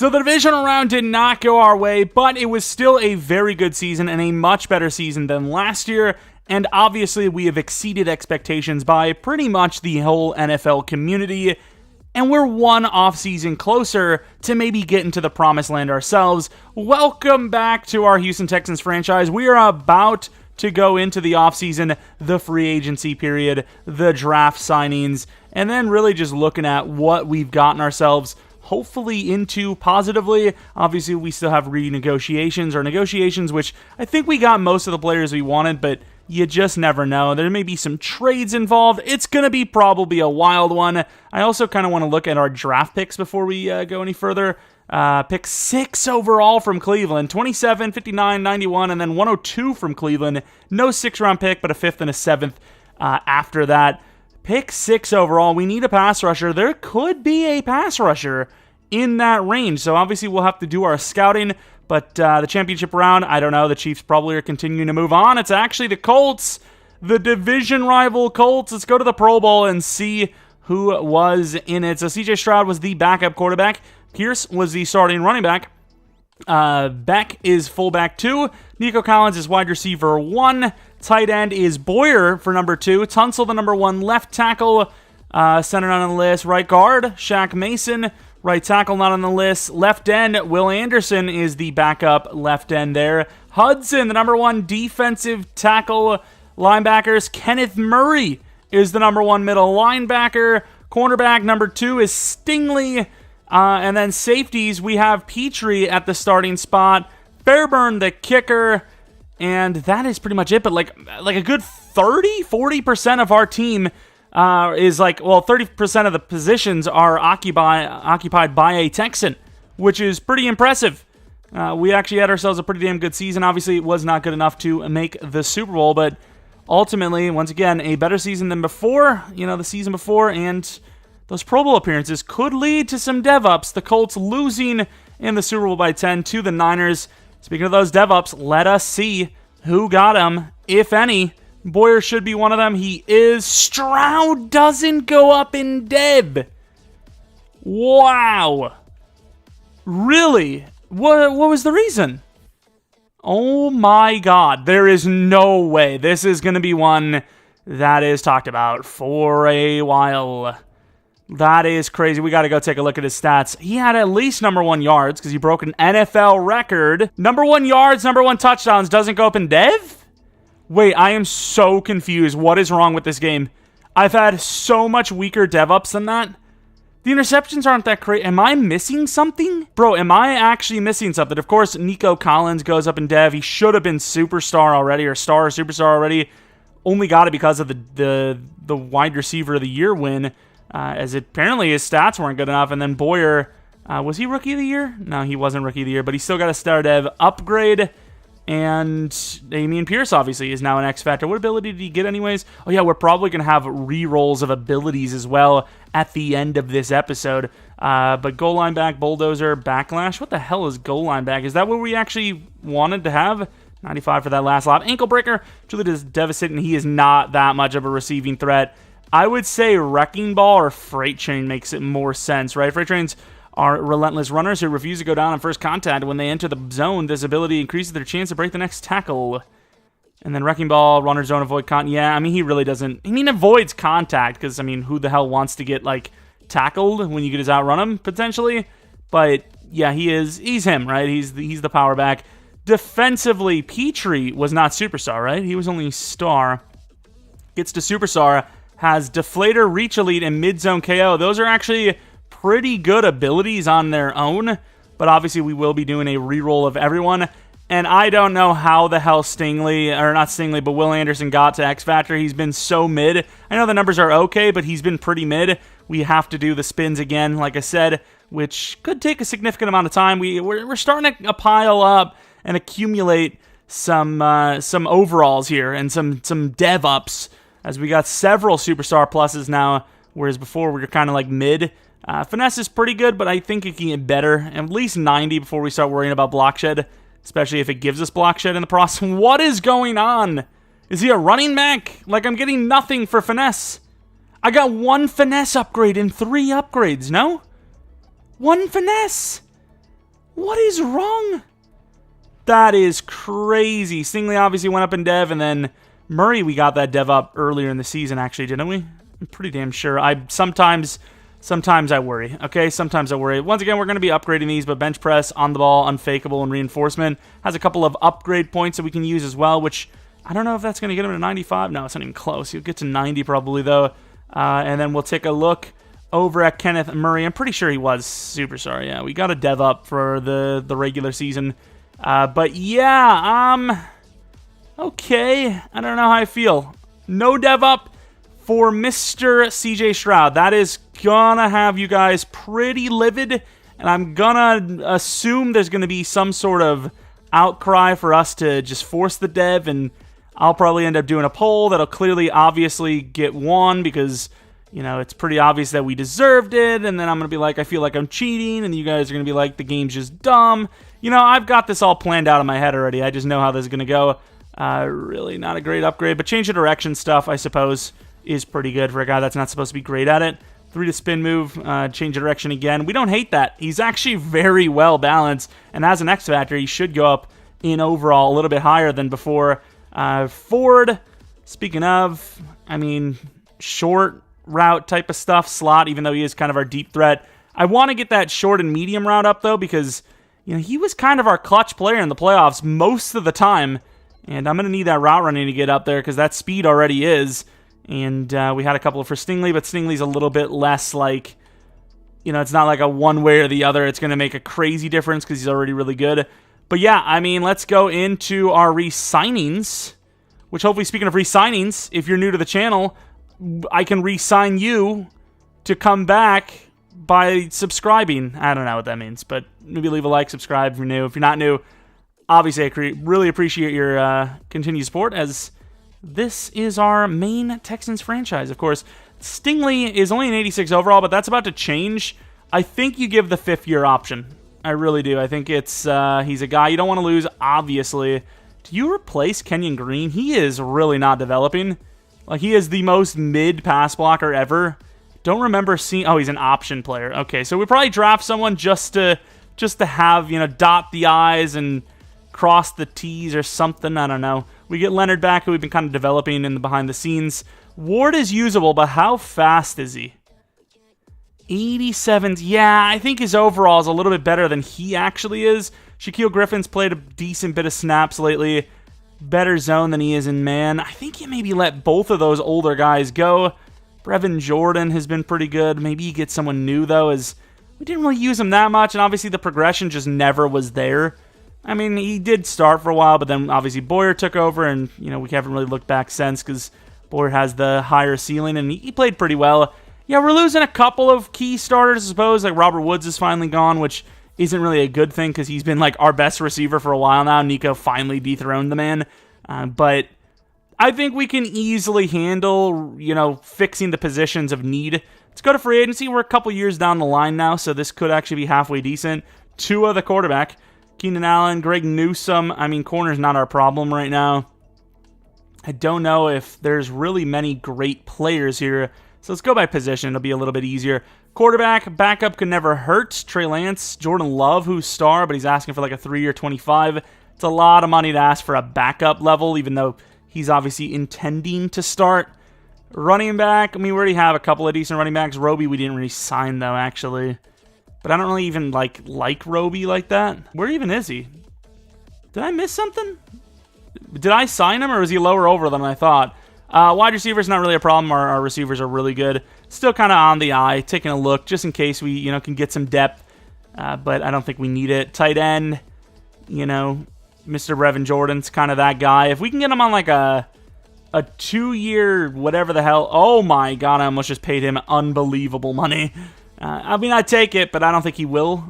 So the divisional round did not go our way, but it was still a very good season and a much better season than last year. And obviously we have exceeded expectations by pretty much the whole NFL community. And we're one offseason closer to maybe getting to the promised land ourselves. Welcome back to our Houston Texans franchise. We are about to go into the offseason, the free agency period, the draft signings, and then really just looking at what we've gotten ourselves hopefully into positively. Obviously, we still have renegotiations or negotiations, which I think we got most of the players we wanted, but you just never know. There may be some trades involved. It's going to be probably a wild one. I also kind of want to look at our draft picks before we go any further. Pick 6 overall from Cleveland, 27, 59, 91, and then 102 from Cleveland. No 6th-round pick, but a 5th and a 7th after that. Pick 6 overall. We need a pass rusher. There could be a pass rusher in that range. So obviously we'll have to do our scouting. But the championship round, I don't know. The Chiefs probably are continuing to move on. It's actually the Colts, the division rival Colts. Let's go to the Pro Bowl and see who was in it. So CJ Stroud was the backup quarterback. Pierce was the starting running back. Beck is fullback 2. Nico Collins is wide receiver 1. Tight end is Boyer for number 2. Tunsil, the number 1 left tackle. Center not on the list. Right guard, Shaq Mason. Right tackle not on the list. Left end, Will Anderson is the backup left end there. Hudson, the number 1 defensive tackle. Linebackers, Kenneth Murray is the number 1 middle linebacker. Cornerback number 2 is Stingley. And then safeties, we have Petrie at the starting spot. Fairburn, the kicker. And that is pretty much it. But like a good 40% of our team is 30% of the positions are occupied by a Texan, which is pretty impressive. We actually had ourselves a pretty damn good season. Obviously, it was not good enough to make the Super Bowl, but ultimately, once again, a better season than before, the season before, and those Pro Bowl appearances could lead to some dev-ups. The Colts losing in the Super Bowl by 10 to the Niners. Speaking of those dev-ups, let us see who got them, if any. Boyer should be one of them. He is. Stroud doesn't go up in dev. Wow. Really? What was the reason? Oh my God. There is no way. This is going to be one that is talked about for a while. That is crazy. We got to go take a look at his stats. He had at least number 1 yards because he broke an NFL record. Number 1 yards, number 1 touchdowns doesn't go up in dev? Wait, I am so confused. What is wrong with this game? I've had so much weaker dev ups than that. The interceptions aren't that great. Am I missing something? Bro, am I actually missing something? Of course, Nico Collins goes up in dev. He should have been superstar already, or star or superstar already. Only got it because of the wide receiver of the year win. As apparently his stats weren't good enough. And then Boyer, was he Rookie of the Year? No, he wasn't Rookie of the Year, but he still got a star dev upgrade. And Dameon Pierce, obviously, is now an X Factor. What ability did he get anyways? Oh, yeah, we're probably going to have re-rolls of abilities as well at the end of this episode. But goal line back, bulldozer, backlash. What the hell is goal line back? Is that what we actually wanted to have? 95 for that last lap. Ankle breaker, truly just devastating. He is not that much of a receiving threat. I would say Wrecking Ball or Freight Train makes it more sense, right? Freight Trains are relentless runners who refuse to go down on first contact. When they enter the zone, this ability increases their chance to break the next tackle. And then Wrecking Ball, runners don't avoid contact. Yeah, I mean, he really doesn't. I mean, avoids contact because, I mean, who the hell wants to get, tackled when you could just outrun him, potentially? But, yeah, he's him, right? He's the power back. Defensively, Petrie was not superstar, right? He was only star. Gets to superstar, has Deflator, Reach Elite, and Mid-Zone KO. Those are actually pretty good abilities on their own, but obviously we will be doing a reroll of everyone, and I don't know how the hell Will Anderson got to X Factor. He's been so mid. I know the numbers are okay, but he's been pretty mid. We have to do the spins again, like I said, which could take a significant amount of time. We're starting to pile up and accumulate some overalls here and some dev ups, as we got several superstar pluses now, whereas before we were kind of like mid. Finesse is pretty good, but I think it can get better. At least 90 before we start worrying about block shed, especially if it gives us block shed in the process. What is going on? Is he a running back? I'm getting nothing for finesse. I got 1 finesse upgrade and 3 upgrades, no? 1 finesse. What is wrong? That is crazy. Stingley obviously went up in dev, and then Murray, we got that dev up earlier in the season, actually, didn't we? I'm pretty damn sure. Sometimes I worry, okay? Sometimes I worry. Once again, we're going to be upgrading these, but bench press, on the ball, unfakeable, and reinforcement has a couple of upgrade points that we can use as well, which I don't know if that's going to get him to 95. No, it's not even close. He'll get to 90 probably, though. And then we'll take a look over at Kenneth Murray. I'm pretty sure he was superstar. Yeah, we got a dev up for the regular season. But yeah, okay. I don't know how I feel. No dev up for Mr. CJ Stroud. That is gonna have you guys pretty livid, and I'm gonna assume there's gonna be some sort of outcry for us to just force the dev, and I'll probably end up doing a poll that'll clearly, obviously get won because, you know, it's pretty obvious that we deserved it, and then I'm gonna be like, I feel like I'm cheating, and you guys are gonna be like, the game's just dumb. You know, I've got this all planned out in my head already. I just know how this is gonna go. Really not a great upgrade, but change of direction stuff, I suppose, is pretty good for a guy that's not supposed to be great at it. 3 to spin move, change of direction again. We don't hate that. He's actually very well balanced, and as an X Factor, he should go up in overall a little bit higher than before. Ford, speaking of, I mean, short route type of stuff, slot, even though he is kind of our deep threat. I want to get that short and medium route up, though, because, you know, he was kind of our clutch player in the playoffs most of the time, and I'm going to need that route running to get up there because that speed already is. And we had a couple for Stingley, but Stingley's a little bit less like, you know, it's not like a one way or the other. It's going to make a crazy difference because he's already really good. But yeah, I mean, let's go into our re-signings, which hopefully, speaking of re-signings, if you're new to the channel, I can re-sign you to come back by subscribing. I don't know what that means, but maybe leave a like, subscribe if you're new. If you're not new, obviously, I really appreciate your continued support, as this is our main Texans franchise. Of course, Stingley is only an 86 overall, but that's about to change. I think you give the 5th-year option. I really do. I think it's he's a guy you don't want to lose, obviously. Do you replace Kenyon Green? He is really not developing. Like, he is the most mid-pass blocker ever. Don't remember seeing... Oh, he's an option player. Okay, so we probably draft someone just to have, you know, dot the I's and cross the T's or something. I don't know. We get Leonard back, who we've been kind of developing in the behind the scenes. Ward is usable, but how fast is he? 87. Yeah, I think his overall is a little bit better than he actually is. Shaquille Griffin's played a decent bit of snaps lately. Better zone than he is in man. I think you maybe let both of those older guys go. Brevin Jordan has been pretty good. Maybe you get someone new, though, as we didn't really use him that much, and obviously the progression just never was there. I mean, he did start for a while, but then obviously Boyer took over, and, you know, we haven't really looked back since because Boyer has the higher ceiling, and he played pretty well. Yeah, we're losing a couple of key starters, I suppose. Like, Robert Woods is finally gone, which isn't really a good thing because he's been, like, our best receiver for a while now. Nico finally dethroned the man. But I think we can easily handle, you know, fixing the positions of need. Let's go to free agency. We're a couple years down the line now, so this could actually be halfway decent. Tua, the quarterback. Keenan Allen, Greg Newsome. I mean, corner's not our problem right now. I don't know if there's really many great players here. So let's go by position. It'll be a little bit easier. Quarterback, backup could never hurt. Trey Lance, Jordan Love, who's star, but he's asking for like a 3-year 25. It's a lot of money to ask for a backup level, even though he's obviously intending to start. Running back, I mean, we already have a couple of decent running backs. Roby, we didn't really sign, though, actually. But I don't really even like Roby like that. Where even is he? Did I miss something? Did I sign him, or is he lower over than I thought? Wide receivers not really a problem. Our receivers are really good. Still kind of on the eye, taking a look just in case we, you know, can get some depth. But I don't think we need it. Tight end, you know, Mr. Brevin Jordan's kind of that guy. If we can get him on like a 2-year whatever the hell. Oh my God, I almost just paid him unbelievable money. I mean, I take it, but I don't think he will.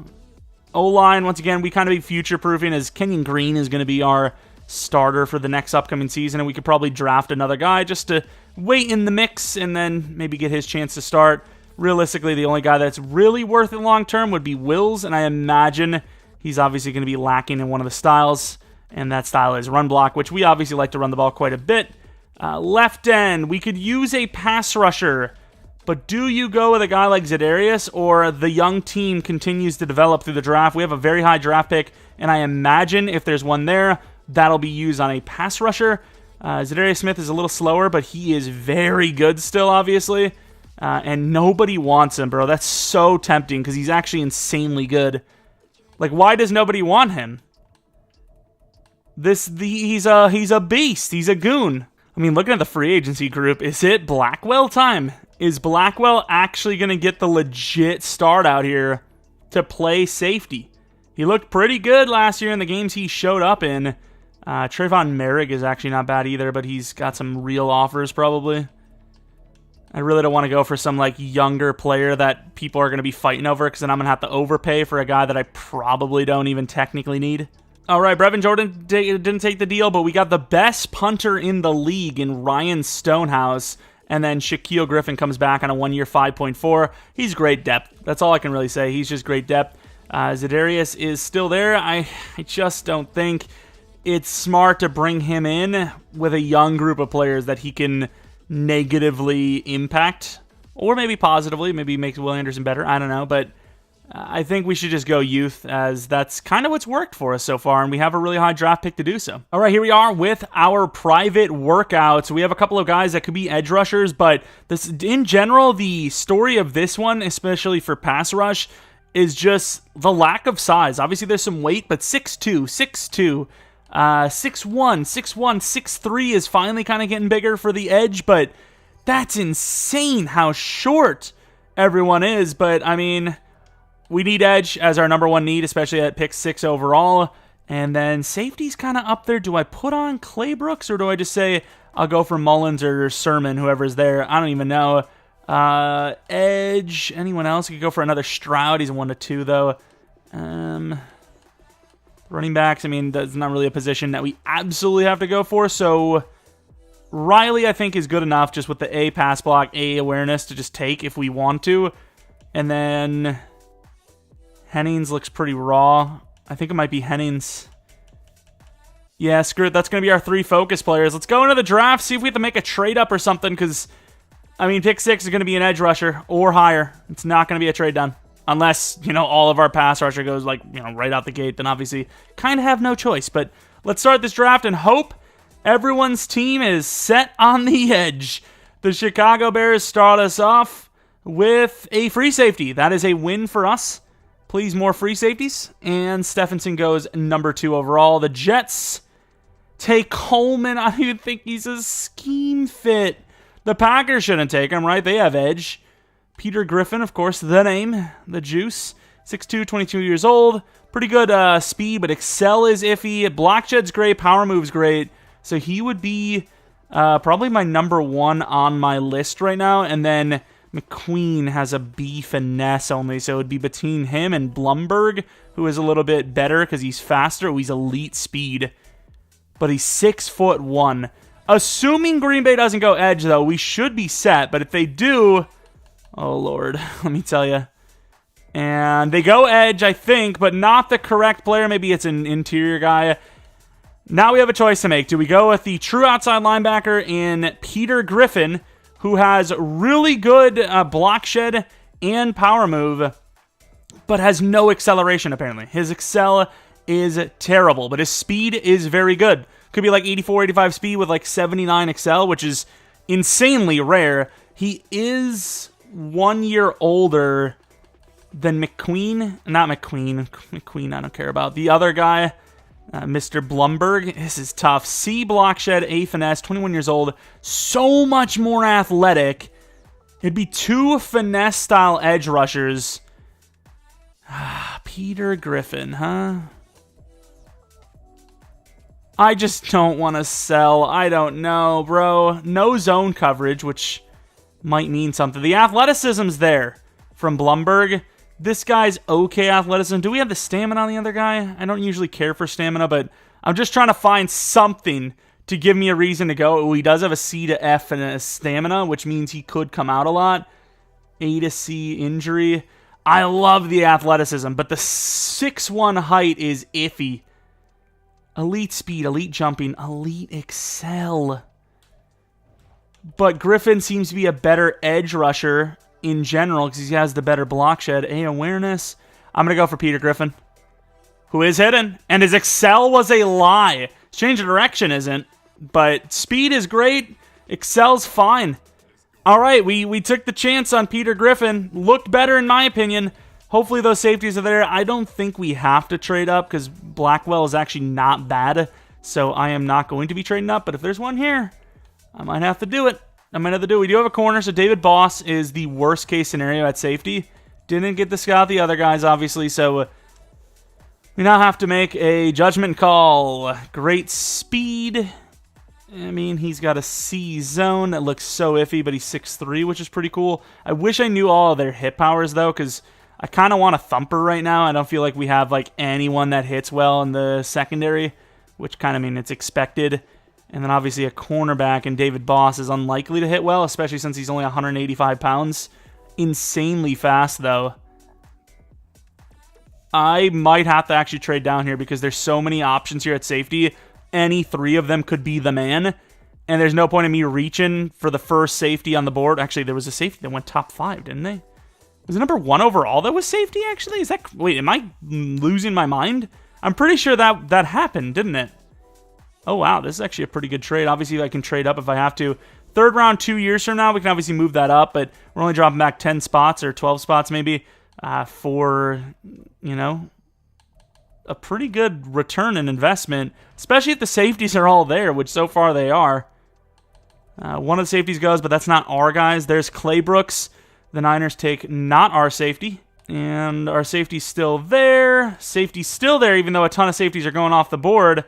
O-line, once again, we kind of be future-proofing as Kenyon Green is going to be our starter for the next upcoming season, and we could probably draft another guy just to wait in the mix and then maybe get his chance to start. Realistically, the only guy that's really worth it long-term would be Wills, and I imagine he's obviously going to be lacking in one of the styles, and that style is run block, which we obviously like to run the ball quite a bit. Left end, we could use a pass rusher, But do you go with a guy like Za'Darius, or the young team continues to develop through the draft? We have a very high draft pick, and I imagine if there's one there, that'll be used on a pass rusher. Za'Darius Smith is a little slower, but he is very good still, obviously. And nobody wants him, bro. That's so tempting because he's actually insanely good. Like, why does nobody want him? He's a beast. He's a goon. I mean, looking at the free agency group, is it Blackwell time? Is Blackwell actually going to get the legit start out here to play safety? He looked pretty good last year in the games he showed up in. Trayvon Merrick is actually not bad either, but he's got some real offers probably. I really don't want to go for some like younger player that people are going to be fighting over, because then I'm going to have to overpay for a guy that I probably don't even technically need. All right, Brevin Jordan didn't take the deal, but we got the best punter in the league in Ryan Stonehouse. And then Shaquille Griffin comes back on a 1-year 5.4. He's great depth. That's all I can really say. He's just great depth. Za'Darius is still there. I just don't think it's smart to bring him in with a young group of players that he can negatively impact. Or maybe positively. Maybe makes Will Anderson better. I don't know. But I think we should just go youth, as that's kind of what's worked for us so far, and we have a really high draft pick to do so. All right, here we are with our private workouts. We have a couple of guys that could be edge rushers, but this, in general, the story of this one, especially for pass rush, is just the lack of size. Obviously, there's some weight, but 6'2", 6'2", 6'1", 6'1", 6'3" is finally kind of getting bigger for the edge, but that's insane how short everyone is. But, I mean, we need edge as our number one need, especially at pick 6 overall. And then safety's kind of up there. Do I put on Claybrooks, or do I just say I'll go for Mullins or Sermon, whoever's there? I don't even know. Edge, anyone else? I could go for another Stroud. He's a 1-2, though. Running backs, I mean, that's not really a position that we absolutely have to go for. So Riley, I think, is good enough just with the A pass block, A awareness to just take if we want to. And then Hennings looks pretty raw. I think it might be Hennings. Yeah, screw it. That's going to be our 3 focus players. Let's go into the draft, see if we have to make a trade up or something, because, I mean, pick 6 is going to be an edge rusher or higher. It's not going to be a trade done. Unless, all of our pass rusher goes, right out the gate, then obviously kind of have no choice. But let's start this draft and hope everyone's team is set on the edge. The Chicago Bears start us off with a free safety. That is a win for us. Please, more free safeties. And Stephenson goes number 2 overall. The Jets take Coleman. I don't even think he's a scheme fit. The Packers shouldn't take him, right? They have edge. Peter Griffin, of course, the name, the juice. 6'2", 22 years old. Pretty good speed, but Excel is iffy. Block shed great. Power move's great. So he would be probably my number 1 on my list right now. And then McQueen has a B finesse only, so it would be between him and Blumberg, who is a little bit better because he's faster. He's elite speed, but he's 6'1". Assuming Green Bay doesn't go edge, though, we should be set. But if they do, oh Lord, let me tell you. And they go edge, I think, but not the correct player. Maybe it's an interior guy. Now we have a choice to make. Do we go with the true outside linebacker in Peter Griffin, who has really good block shed and power move, but has no acceleration, apparently. His excel is terrible, but his speed is very good. Could be like 84, 85 speed with like 79 excel, which is insanely rare. He is 1 year older than McQueen. Not McQueen. McQueen I don't care about. The other guy, Mr. Blumberg. This is tough. C block shed, A finesse, 21 years old. So much more athletic. It'd be 2 finesse style edge rushers. Peter Griffin, huh? I just don't want to sell. I don't know, bro. No zone coverage, which might mean something. The athleticism's there from Blumberg. This guy's okay athleticism. Do we have the stamina on the other guy? I don't usually care for stamina, but I'm just trying to find something to give me a reason to go. Oh, he does have a C to F and a stamina, which means he could come out a lot. A to C injury. I love the athleticism, but the 6'1" height is iffy. Elite speed, elite jumping, elite excel. but Griffin seems to be a better edge rusher in general because he has the better block shed. Awareness. I'm going to go for Peter Griffin, who is hidden, and his Excel was a lie. Change of direction isn't, but speed is great. Excel's fine. All right, we took the chance on Peter Griffin. Looked better in my opinion. Hopefully those safeties are there. I don't think we have to trade up because Blackwell is actually not bad, so I am not going to be trading up, but if there's one here, I might have to do it. We do have a corner, so David Boss is the worst case scenario at safety. Didn't get to scout the other guys, obviously, so we now have to make a judgment call. Great speed. I mean, he's got a C zone that looks so iffy, but he's 6'3", which is pretty cool. I wish I knew all of their hit powers, though, because I kind of want a thumper right now. I don't feel like we have like anyone that hits well in the secondary, which kind of mean it's expected. And then obviously a cornerback, and David Boss is unlikely to hit well, especially since he's only 185 pounds. Insanely fast, though. I might have to actually trade down here because there's so many options here at safety. Any three of them could be the man, and there's no point in me reaching for the first safety on the board. Actually, there was a safety that went top 5, didn't they? Was it number 1 overall that was safety, actually? Is that... Wait, am I losing my mind? I'm pretty sure that happened, didn't it? Oh, wow, this is actually a pretty good trade. Obviously, I can trade up if I have to. Third round 2 years from now, we can obviously move that up, but we're only dropping back 10 spots or 12 spots maybe for, you know, a pretty good return in investment, especially if the safeties are all there, which so far they are. One of the safeties goes, but that's not our guys. There's Clay Brooks. The Niners take not our safety, and our safety's still there. Safety's still there, even though a ton of safeties are going off the board.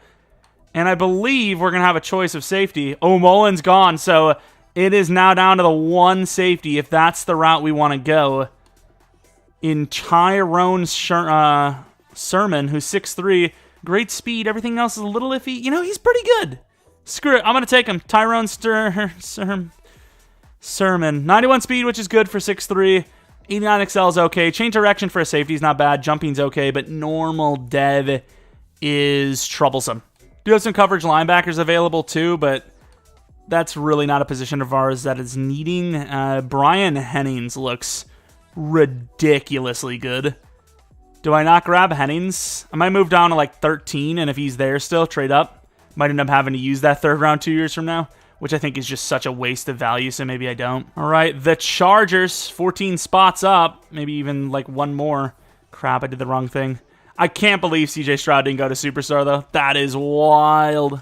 And I believe we're going to have a choice of safety. Oh, Mullen's gone, so it is now down to the one safety, if that's the route we want to go. In Tyrone Sermon, who's 6'3", great speed. Everything else is a little iffy. You know, he's pretty good. Screw it. I'm going to take him. Tyrone Sermon. 91 speed, which is good for 6'3". 89 Excel is okay. Change direction for a safety is not bad. Jumping's okay, but normal dev is troublesome. Do have some coverage linebackers available too, but that's really not a position of ours that is needing. Brian Hennings looks ridiculously good. Do I not grab Hennings? I might move down to like 13, and if he's there still, trade up. Might end up having to use that third round 2 years from now, which I think is just such a waste of value, so maybe I don't. All right, the Chargers, 14 spots up, maybe even like one more. Crap, I did the wrong thing. I can't believe CJ Stroud didn't go to Superstar, though. That is wild.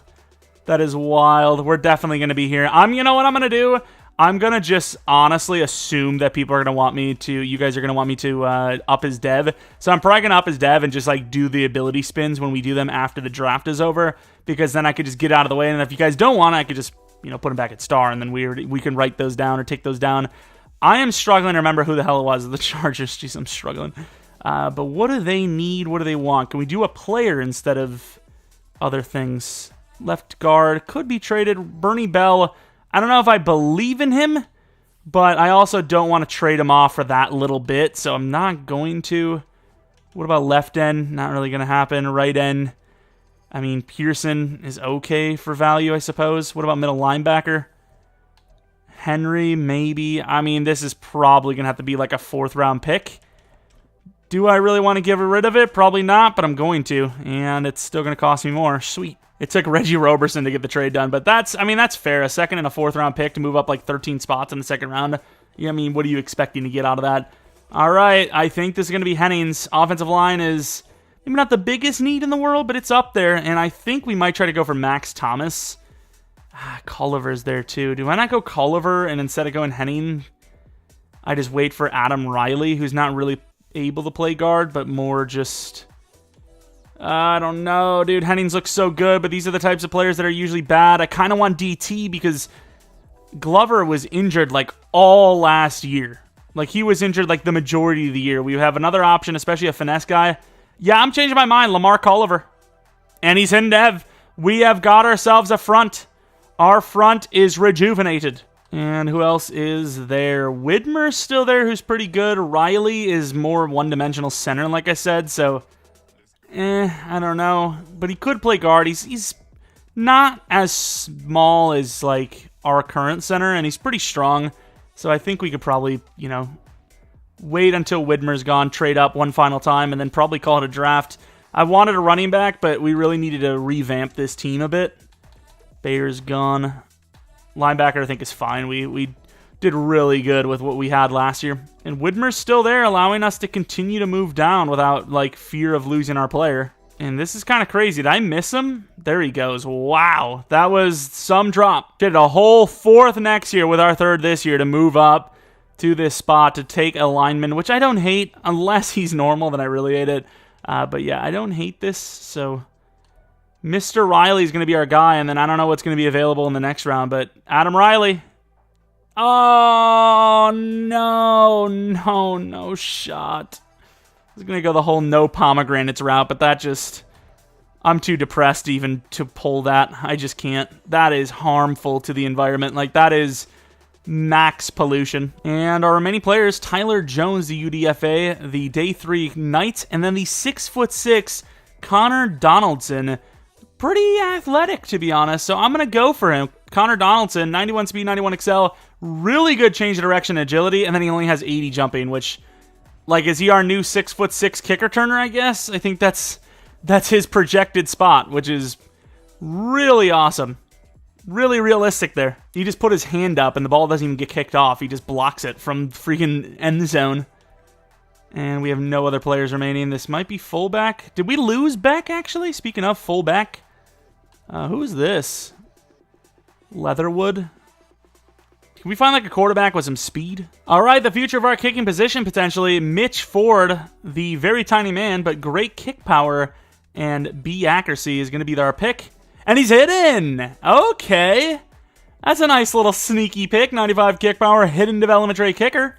That is wild. We're definitely going to be here. You know what I'm going to do? I'm going to just honestly assume that people are going to want me to, you guys are going to want me to up his dev. So I'm probably going to up his dev and just like do the ability spins when we do them after the draft is over, because then I could just get out of the way. And if you guys don't want it, I could just, you know, put him back at star, and then we can write those down or take those down. I am struggling to remember who the hell it was. The Chargers. Jeez, I'm struggling. But what do they need? What do they want? Can we do a player instead of other things? Left guard could be traded. Bernie Bell. I don't know if I believe in him, but I also don't want to trade him off for that little bit, so I'm not going to. What about left end? Not really going to happen. Right end. I mean, Pearson is okay for value, I suppose. What about middle linebacker? Henry, maybe. I mean, this is probably going to have to be like a 4th round pick. Do I really want to get rid of it? Probably not, but I'm going to, and it's still going to cost me more. Sweet. It took Reggie Roberson to get the trade done, but that's fair. A 2nd and a 4th round pick to move up like 13 spots in the 2nd round. Yeah, I mean, what are you expecting to get out of that? All right, I think this is going to be Hennings. Offensive line is maybe not the biggest need in the world, but it's up there, and I think we might try to go for Max Thomas. Culliver's there too. Do I not go Culliver, and instead of going Henning, I just wait for Adam Riley, who's not really able to play guard, but more just... I don't know, dude. Hennings looks so good, but these are the types of players that are usually bad. I kind of want DT because Glover was injured like all last year. Like he was injured like the majority of the year. We have another option, especially a finesse guy. Yeah, I'm changing my mind. Lamar Culliver. And he's in dev. We have got ourselves a front. Our front is rejuvenated. And who else is there? Widmer's still there, who's pretty good. Riley is more one-dimensional center, like I said, so... I don't know. But he could play guard. He's not as small as, like, our current center, and he's pretty strong. So I think we could probably, wait until Widmer's gone, trade up one final time, and then probably call it a draft. I wanted a running back, but we really needed to revamp this team a bit. Bader's gone. Linebacker, I think, is fine. We did really good with what we had last year. And Widmer's still there, allowing us to continue to move down without, fear of losing our player. And this is kind of crazy. Did I miss him? There he goes. Wow. That was some drop. Did a whole 4th next year with our 3rd this year to move up to this spot to take a lineman, which I don't hate unless he's normal, then I really hate it. But yeah, I don't hate this. So Mr. Riley is going to be our guy, and then I don't know what's going to be available in the next round, but Adam Riley. Oh, no shot. I was going to go the whole no pomegranates route, but that just... I'm too depressed even to pull that. I just can't. That is harmful to the environment. That is max pollution. And our remaining players, Tyler Jones, the UDFA, the Day 3 Knight, and then the 6'6" Connor Donaldson. Pretty athletic, to be honest, so I'm going to go for him. Connor Donaldson, 91 speed, 91 excel, really good change of direction agility, and then he only has 80 jumping, which, is he our new 6'6" kicker turner, I guess? I think that's his projected spot, which is really awesome. Really realistic there. He just put his hand up, and the ball doesn't even get kicked off. He just blocks it from freaking end zone. And we have no other players remaining. This might be fullback. Did we lose Beck, actually? Speaking of fullback. Who is this? Leatherwood. Can we find a quarterback with some speed? All right, the future of our kicking position, potentially. Mitch Ford, the very tiny man, but great kick power and B accuracy is going to be our pick. And he's hidden! Okay. That's a nice little sneaky pick. 95 kick power, hidden development trait kicker.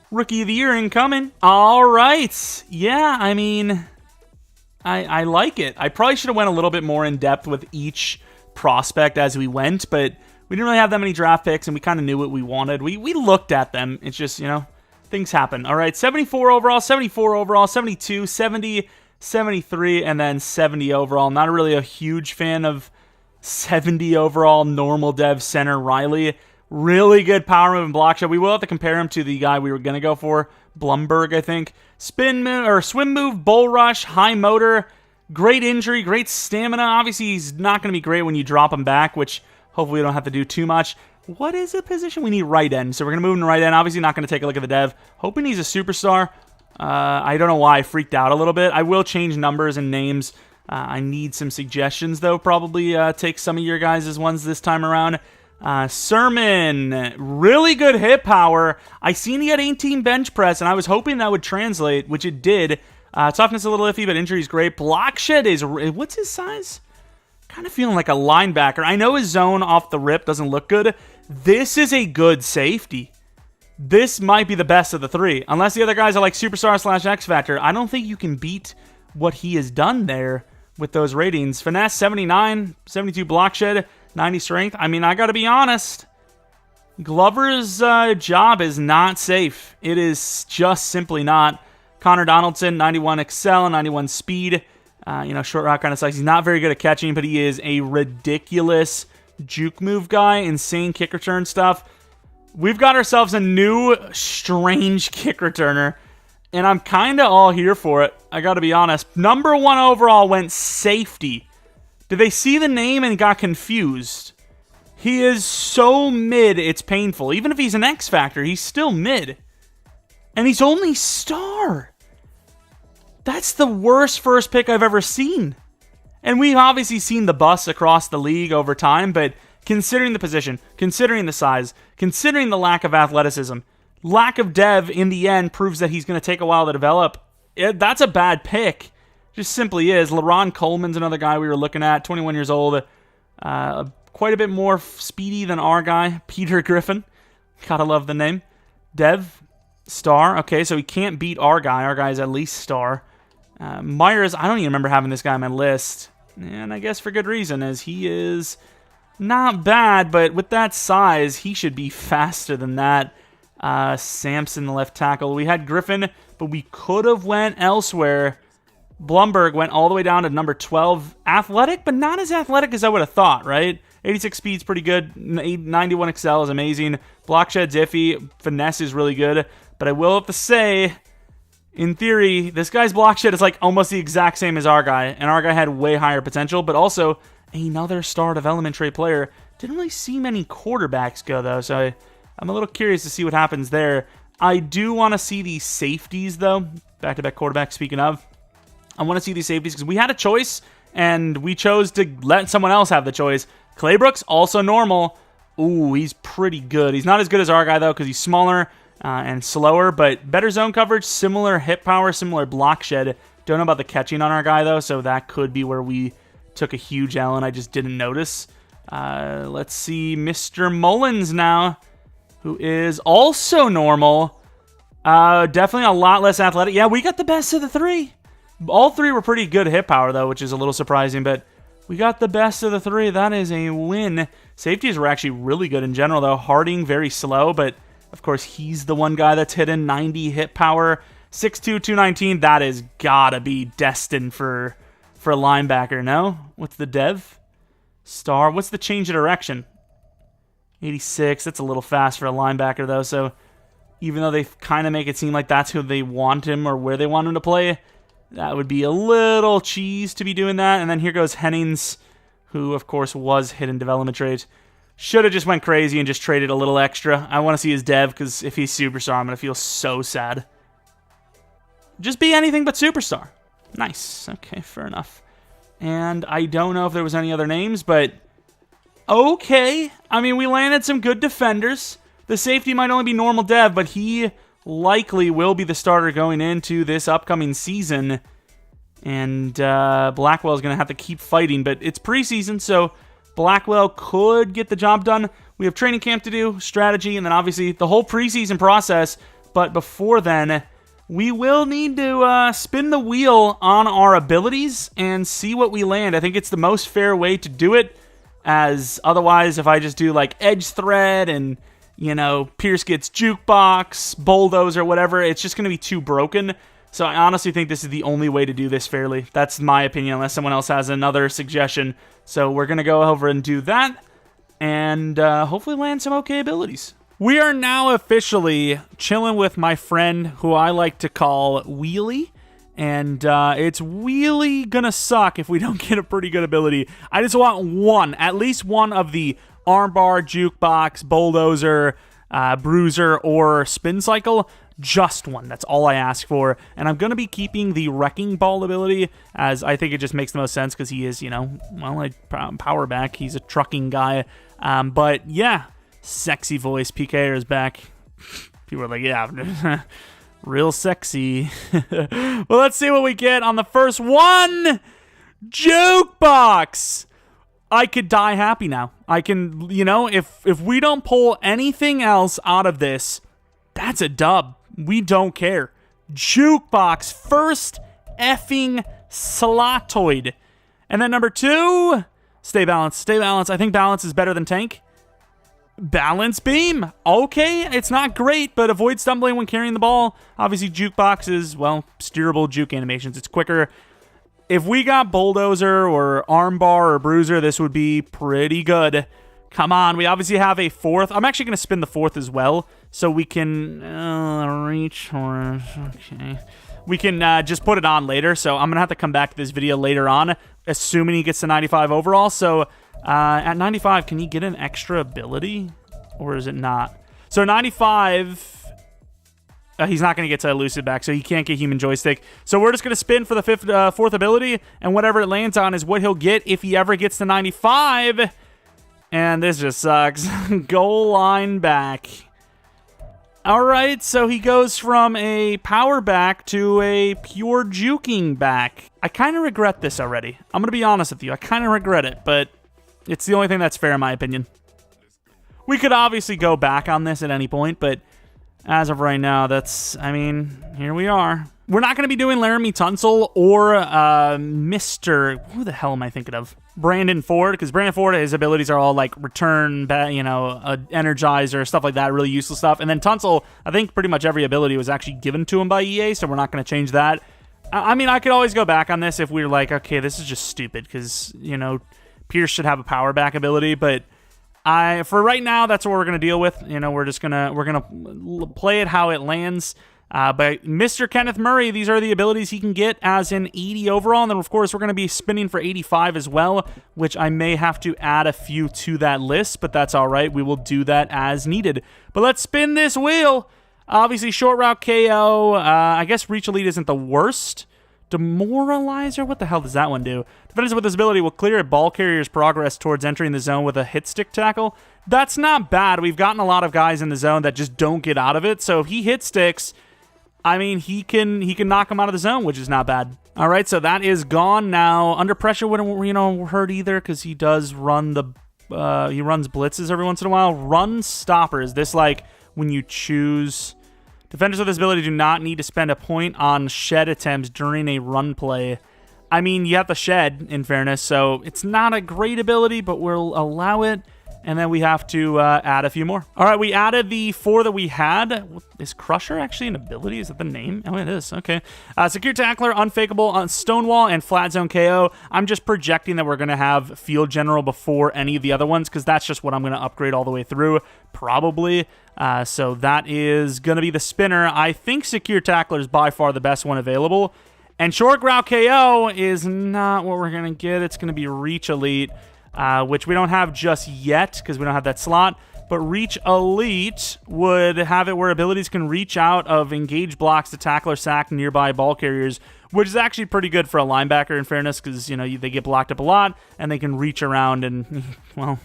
Rookie of the year incoming. All right. Yeah, I mean... I like it. I probably should have went a little bit more in depth with each prospect as we went, but we didn't really have that many draft picks, and we kind of knew what we wanted. We looked at them. It's just, things happen. All right, 74 overall, 74 overall, 72, 70, 73, and then 70 overall. Not really a huge fan of 70 overall normal dev center Riley. Really good power move and block shot. We will have to compare him to the guy we were going to go for, Blumberg, I think. Spin move, or swim move, bull rush, high motor, great injury, great stamina. Obviously, he's not going to be great when you drop him back, which hopefully we don't have to do too much. What is the position? We need right end, so we're going to move him to right end. Obviously, not going to take a look at the dev. Hoping he's a superstar. I don't know why I freaked out a little bit. I will change numbers and names. I need some suggestions, though. Probably take some of your guys' ones this time around. Sermon, really good hit power. I seen he had 18 bench press, and I was hoping that would translate, which it did. Toughness a little iffy, but injury's great. Block shed is, what's his size? Kind of feeling like a linebacker. I know his zone off the rip doesn't look good. This is a good safety. This might be the best of the three. Unless the other guys are superstar / X Factor. I don't think you can beat what he has done there with those ratings. Finesse, 79, 72 block shed, 90 strength. I mean, I got to be honest. Glover's job is not safe. It is just simply not. Connor Donaldson, 91 excel, 91 speed. Short route kind of sucks. He's not very good at catching, but he is a ridiculous juke move guy. Insane kick return stuff. We've got ourselves a new strange kick returner, and I'm kind of all here for it. I got to be honest. Number 1 overall went safety. Did they see the name and got confused? He is so mid, it's painful. Even if he's an X Factor, he's still mid. And he's only star. That's the worst first pick I've ever seen. And we've obviously seen the bust across the league over time, but considering the position, considering the size, considering the lack of athleticism, lack of dev in the end proves that he's going to take a while to develop. That's a bad pick. Just simply is. LaRon Coleman's another guy we were looking at, 21 years old. Quite a bit more speedy than our guy, Peter Griffin. Gotta love the name. Dev, star. Okay, so he can't beat our guy. Our guy's at least star. Myers, I don't even remember having this guy on my list. And I guess for good reason, as he is not bad, but with that size, he should be faster than that. Sampson, the left tackle. We had Griffin, but we could have went elsewhere. Blumberg went all the way down to number 12. Athletic, but not as athletic as I would have thought, right? 86 speed's pretty good. 91 excel is amazing. Block shed's iffy. Finesse is really good. But I will have to say, in theory, this guy's block shed is like almost the exact same as our guy. And our guy had way higher potential, but also another star development trait player. Didn't really see many quarterbacks go, though, so I'm a little curious to see what happens there. I do want to see these safeties, though. Back-to-back quarterback, speaking of. I want to see these safeties because we had a choice, and we chose to let someone else have the choice. Claybrook's also normal. Ooh, he's pretty good. He's not as good as our guy, though, because he's smaller and slower, but better zone coverage, similar hit power, similar block shed. Don't know about the catching on our guy, though, so that could be where we took a huge L and I just didn't notice. Let's see Mr. Mullins now, who is also normal. Definitely a lot less athletic. Yeah, we got the best of the three. All three were pretty good hit power, though, which is a little surprising, but we got the best of the three. That is a win. Safeties were actually really good in general, though. Harding, very slow, but of course, he's the one guy that's hitting 90 hit power. 6'2", 219, that is gotta be destined for a linebacker, no? What's the dev? Star. What's the change of direction? 86. That's a little fast for a linebacker, though. So even though they kind of make it seem like that's who they want him or where they want him to play, that would be a little cheese to be doing that. And then here goes Hennings, who, of course, was hidden development trade. Should have just went crazy and just traded a little extra. I want to see his dev, because if he's superstar, I'm going to feel so sad. Just be anything but superstar. Nice. Okay, fair enough. And I don't know if there was any other names, but okay. I mean, we landed some good defenders. The safety might only be normal dev, but he likely will be the starter going into this upcoming season. And Blackwell is going to have to keep fighting, but it's preseason, so Blackwell could get the job done. We have training camp to do, strategy, and then obviously the whole preseason process. But before then, we will need to spin the wheel on our abilities and see what we land. I think it's the most fair way to do it, as otherwise if I just do like edge thread and, you know, Pierce gets jukebox, bulldozer, whatever, it's just going to be too broken. So I honestly think this is the only way to do this fairly. That's my opinion, unless someone else has another suggestion. So we're going to go over and do that and hopefully land some okay abilities. We are now officially chilling with my friend who I like to call Wheelie, and it's really gonna suck if we don't get a pretty good ability. I just want at least one of the armbar, jukebox, bulldozer, bruiser, or spin cycle. Just one. That's all I ask for. And I'm going to be keeping the Wrecking Ball ability, as I think it just makes the most sense because he is, you know, well, a power back. He's a trucking guy. But yeah, sexy voice. PK is back. People are like, yeah, real sexy. Well, let's see what we get on the first one. Jukebox. I could die happy now. I can, you know, if we don't pull anything else out of this, that's a dub. We don't care. Jukebox, first effing slotoid. And then number 2, stay balanced. Stay balanced. I think balance is better than tank. Balance beam. Okay, it's not great, but avoid stumbling when carrying the ball. Obviously, jukebox is, well, steerable juke animations. It's quicker. If we got bulldozer or armbar or bruiser, this would be pretty good. Come on, we obviously have a 4th. I'm actually going to spin the 4th as well, so we can reach. Okay, we can just put it on later. So I'm going to have to come back to this video later on, assuming he gets to 95 overall. So at 95, can he get an extra ability, or is it not? So 95. He's not going to get to elusive back, so he can't get human joystick. So we're just going to spin for the 4th ability, and whatever it lands on is what he'll get if he ever gets to 95. And this just sucks. Goal line back. All right, so he goes from a power back to a pure juking back. I kind of regret this already. I'm going to be honest with you. I kind of regret it, but it's the only thing that's fair in my opinion. We could obviously go back on this at any point, but as of right now, that's, I mean, here we are. We're not going to be doing Laramie Tunsil or Mr. Who the hell am I thinking of? Brandon Ford, because Brandon Ford, his abilities are all like return, you know, energizer, stuff like that, really useful stuff. And then Tunsil, I think pretty much every ability was actually given to him by EA, so we're not going to change that. I mean, I could always go back on this if we were like, okay, this is just stupid, because, you know, Pierce should have a power back ability, but for right now, that's what we're going to deal with. We're going to play it how it lands. But Mr. Kenneth Murray, these are the abilities he can get as an 80 overall. And then, of course, we're going to be spinning for 85 as well, which I may have to add a few to that list, but that's all right. We will do that as needed. But let's spin this wheel. Obviously, short route KO. I guess Reach Elite isn't the worst. Demoralizer? What the hell does that one do? Defenders with this ability will clear a ball carrier's progress towards entering the zone with a hit stick tackle. That's not bad. We've gotten a lot of guys in the zone that just don't get out of it. So if he hit sticks, I mean, he can knock him out of the zone, which is not bad. All right, so that is gone now. Under pressure wouldn't hurt either because he does run he runs blitzes every once in a while. Run stoppers. This like when you choose. Defenders with this ability do not need to spend a point on shed attempts during a run play. I mean, you have to shed, in fairness, so it's not a great ability, but we'll allow it. And then we have to add a few more. All right, we added the 4 that we had. Is Crusher actually an ability? Is that the name? Oh, it is. Okay. Secure Tackler, Unfakeable, Stonewall, and Flat Zone KO. I'm just projecting that we're going to have Field General before any of the other ones because that's just what I'm going to upgrade all the way through, probably. So that is going to be the spinner. I think Secure Tackler is by far the best one available. And Short Route KO is not what we're going to get. It's going to be Reach Elite. Which we don't have just yet because we don't have that slot. But Reach Elite would have it where abilities can reach out of engaged blocks to tackle or sack nearby ball carriers, which is actually pretty good for a linebacker, in fairness, because they get blocked up a lot and they can reach around and, well,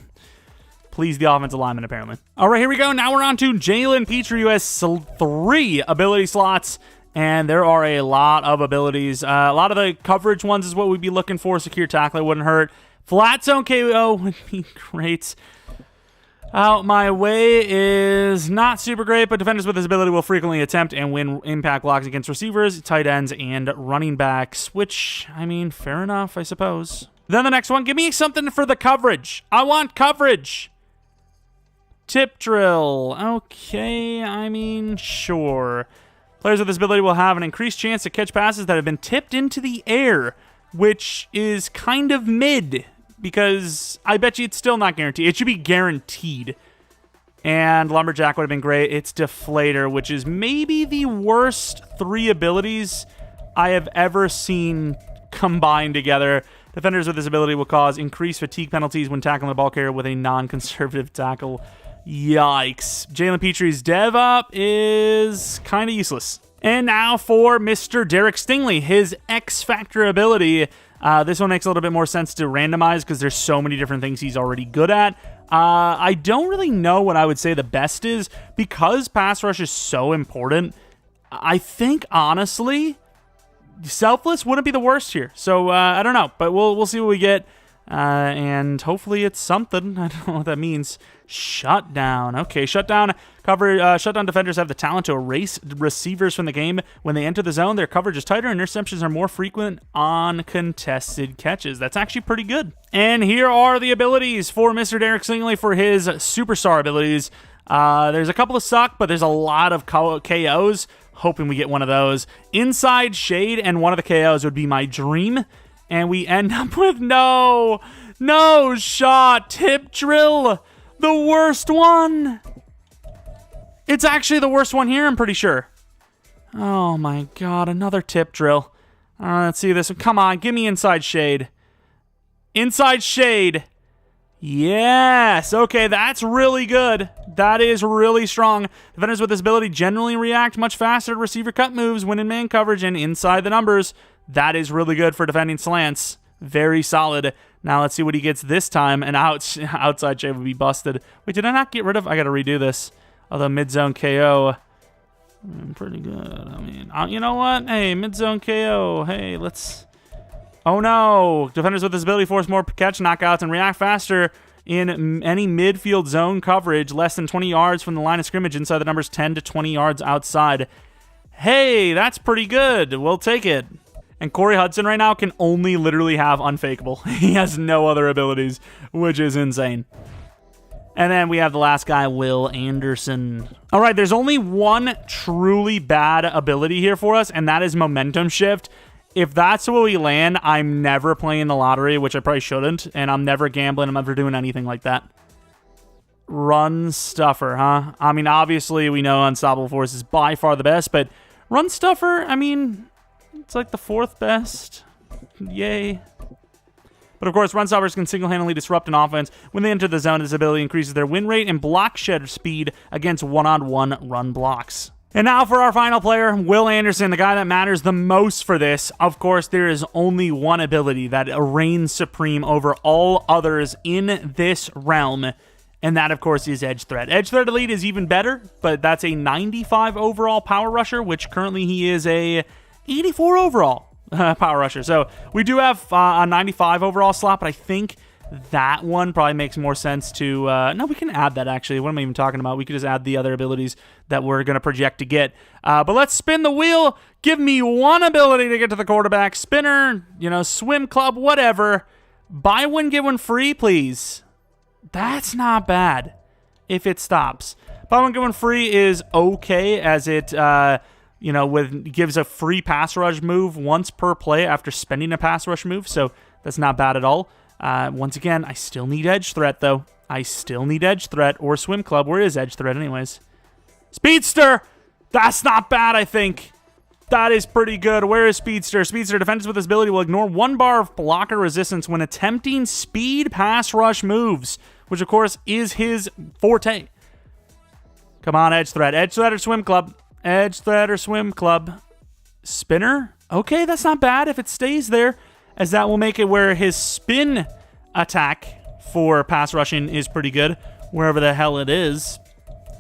please the offensive lineman, apparently. All right, here we go. Now we're on to Jeromepkr, who has 3 ability slots. And there are a lot of abilities. A lot of the coverage ones is what we'd be looking for. Secure Tackler wouldn't hurt. Flat Zone KO would be great. Out my way is not super great, but defenders with this ability will frequently attempt and win impact blocks against receivers, tight ends, and running backs, which, I mean, fair enough, I suppose. Then the next one, give me something for the coverage. I want coverage. Tip drill. Okay, I mean, sure. Players with this ability will have an increased chance to catch passes that have been tipped into the air, which is kind of mid. Because I bet you it's still not guaranteed. It should be guaranteed. And Lumberjack would have been great. It's Deflator, which is maybe the worst 3 abilities I have ever seen combined together. Defenders with this ability will cause increased fatigue penalties when tackling the ball carrier with a non-conservative tackle. Yikes. Jeromepkr's dev up is kind of useless. And now for Mr. Derek Stingley, his X-Factor ability. This one makes a little bit more sense to randomize because there's so many different things he's already good at. I don't really know what I would say the best is because pass rush is so important. I think, honestly, Selfless wouldn't be the worst here. So, I don't know, but we'll see what we get. And hopefully it's something. I don't know what that means. Shutdown. Okay, shutdown defenders have the talent to erase receivers from the game. When they enter the zone, their coverage is tighter and interceptions are more frequent on contested catches. That's actually pretty good. And here are the abilities for Mr. Derek Stingley for his superstar abilities. There's a couple of suck, but there's a lot of KOs. Hoping we get one of those. Inside Shade and one of the KOs would be my dream. And we end up with no shot. Tip drill. The worst one. It's actually the worst one here, I'm pretty sure. Oh my god, another tip drill. Let's see this one. Come on, give me Inside Shade. Inside Shade. Yes. Okay, that's really good. That is really strong. Defenders with this ability generally react much faster to receiver cut moves when in man coverage and inside the numbers. That is really good for defending slants. Very solid. Now let's see what he gets this time. And outside shade would be busted. Wait, did I not get rid of? I got to redo this. Although mid-zone KO, pretty good. I mean, you know what? Hey, mid-zone KO. Hey, let's. Oh no! Defenders with this ability force more catch knockouts and react faster in any midfield zone coverage less than 20 yards from the line of scrimmage inside the numbers 10 to 20 yards outside. Hey, that's pretty good. We'll take it. And Corey Hudson right now can only literally have Unfakeable. He has no other abilities, which is insane. And then we have the last guy, Will Anderson. All right, there's only one truly bad ability here for us, and that is Momentum Shift. If that's where we land, I'm never playing the lottery, which I probably shouldn't, and I'm never gambling. I'm never doing anything like that. Run stuffer, huh? I mean, obviously, we know Unstoppable Force is by far the best, but run stuffer, I mean, it's like the 4th best. Yay. But of course, run stoppers can single-handedly disrupt an offense. When they enter the zone, this ability increases their win rate and block shed speed against one-on-one run blocks. And now for our final player, Will Anderson, the guy that matters the most for this. Of course, there is only one ability that reigns supreme over all others in this realm, and that, of course, is Edge Threat. Edge Threat Elite is even better, but that's a 95 overall power rusher, which currently he is a 84 overall power rusher. So we do have a 95 overall slot, but I think that one probably makes more sense to... no, we can add that, actually. What am I even talking about? We could just add the other abilities that we're going to project to get. But let's spin the wheel. Give me one ability to get to the quarterback. Spinner, swim club, whatever. Buy one, get one free, please. That's not bad if it stops. Buy one, get one free is okay, as it... gives a free pass rush move once per play after spending a pass rush move, so that's not bad at all. Once again, I still need Edge Threat, though. I still need Edge Threat or Swim Club. Where is Edge Threat anyways? Speedster! That's not bad, I think. That is pretty good. Where is Speedster? Speedster, defenders with this ability will ignore 1 bar of blocker resistance when attempting speed pass rush moves, which, of course, is his forte. Come on, Edge Threat. Edge Threat or Swim Club. Edge Threat or Swim Club. Spinner? Okay, that's not bad if it stays there, as that will make it where his spin attack for pass rushing is pretty good, wherever the hell it is.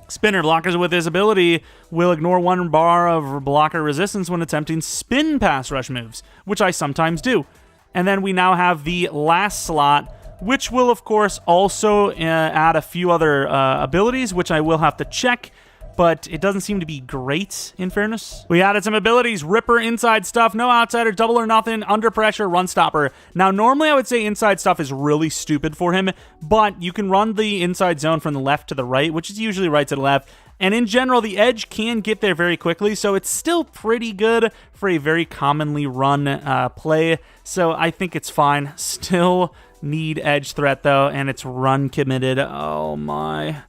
Spinner, blockers with this ability will ignore 1 bar of blocker resistance when attempting spin pass rush moves, which I sometimes do. And then we now have the last slot, which will, of course, also add a few other abilities, which I will have to check, but it doesn't seem to be great, in fairness. We added some abilities: Ripper, inside stuff, no outsider, double or nothing, under pressure, run stopper. Now, normally I would say inside stuff is really stupid for him, but you can run the inside zone from the left to the right, which is usually right to the left, and in general, the edge can get there very quickly, so it's still pretty good for a very commonly run play, so I think it's fine. Still need Edge Threat, though, and it's run committed. Oh my...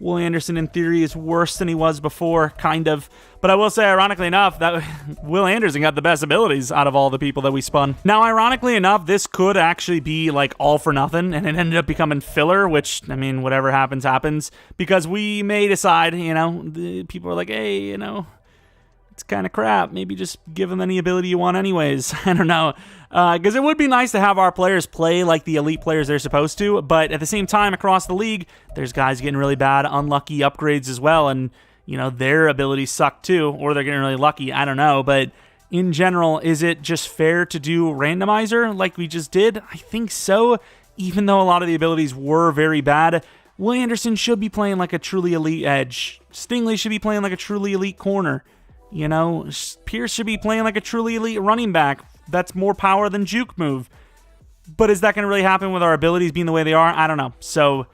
Will Anderson, in theory, is worse than he was before, kind of. But I will say, ironically enough, that Will Anderson got the best abilities out of all the people that we spun. Now, ironically enough, this could actually be, like, all for nothing, and it ended up becoming filler, which, I mean, whatever happens, happens. Because we may decide, the people are like, hey, it's kind of crap. Maybe just give them any ability you want anyways. I don't know. Because it would be nice to have our players play like the elite players they're supposed to, but at the same time, across the league, there's guys getting really bad, unlucky upgrades as well, and, their abilities suck too, or they're getting really lucky. I don't know, but in general, is it just fair to do randomizer like we just did? I think so, even though a lot of the abilities were very bad. Will Anderson should be playing like a truly elite edge. Stingley should be playing like a truly elite corner. Pierce should be playing like a truly elite running back. That's more power than juke move. But is that going to really happen with our abilities being the way they are? I don't know. So,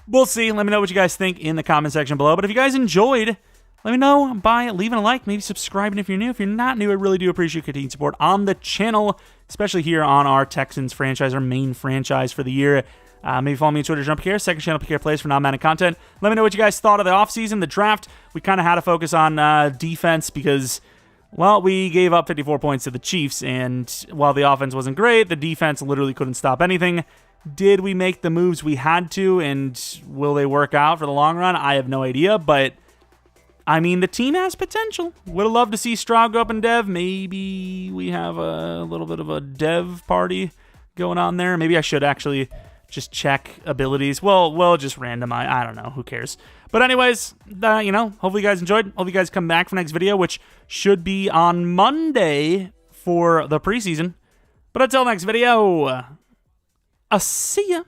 we'll see. Let me know what you guys think in the comment section below. But if you guys enjoyed, let me know by leaving a like, maybe subscribing if you're new. If you're not new, I really do appreciate continued support on the channel, especially here on our Texans franchise, our main franchise for the year. Maybe follow me on Twitter, Jeromepkr, second channel, PK Plays for non-Madden content. Let me know what you guys thought of the offseason, the draft. We kind of had to focus on defense because... well, we gave up 54 points to the Chiefs, and while the offense wasn't great, the defense literally couldn't stop anything. Did we make the moves we had to, and will they work out for the long run? I have no idea, but, I mean, the team has potential. Would have loved to see Stroud go up in dev. Maybe we have a little bit of a dev party going on there. Maybe I should actually just check abilities. Well, we'll just randomize. I don't know. Who cares? But anyways, hopefully you guys enjoyed. Hopefully you guys come back for next video, which should be on Monday for the preseason. But until next video, I'll see ya.